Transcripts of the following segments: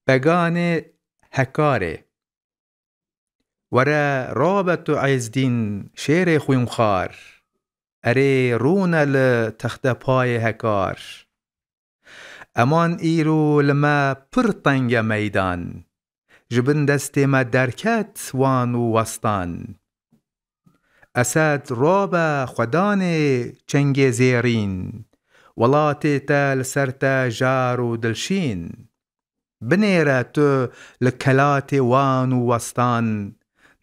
بگان هکاره وره رابط عزدین شیر خویمخار اره رونه لتخت پای هکار امان ایرو لما پرطنگ میدان جبن دست ما درکت وانو وستان اسد راب خدان چنگ زیرین ولاتي تال سرتا جارو دلشين بنيرة تو لكلاتي وانو وستان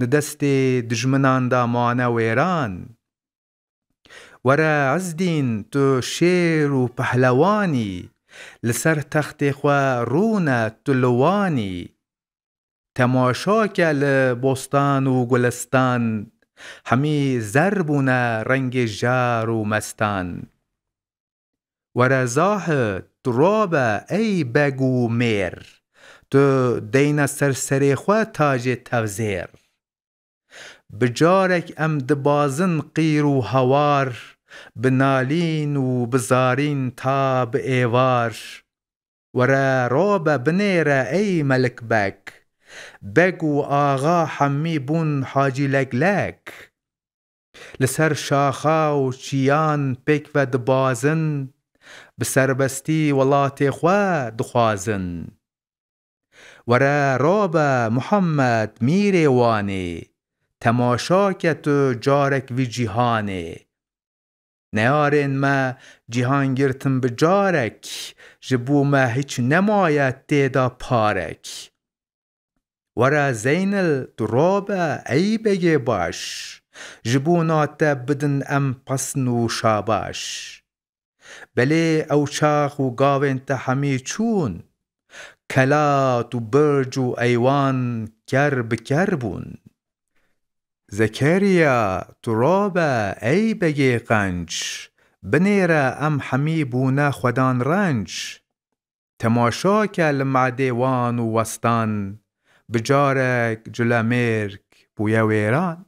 ندستي دجمنان دا مانا ويران ورا عزدين تو شيرو پهلواني لسر تخت خوا رونا تلواني تماشاك لبستان و گلستان همي زربونا رنگ جارو مستان ورا زاهد رابا ای بگو میر تو دین سرسری خوا تاج تفزیر بجارك ام دبازن قیر و هوار بنالین و بزارین تا بایوار ورا رابا بنیره ای ملک بگو آغا حمی بون حاجی لگ لسر شاخا و چیان پک و دبازن بسربستی ولات خوا دخوازن ورا رابا محمد میره وانه تماشاکت جارک وی جیهانه نیارن ما جیهان گرتن بجارک جبو ما هیچ نماید تیدا پارک ورا زینل رابا ای بگه باش جبو ناتا بدن ام پسنو شاباش بله او چاخ و گاوین تحمی چون کلات و برج و ایوان کربون زکریا ترابا ای بگی قنج بنیره ام حمی بونا خودان رنج تماشا کل معدیوان و وستان بجارک جلمرک بویا ویران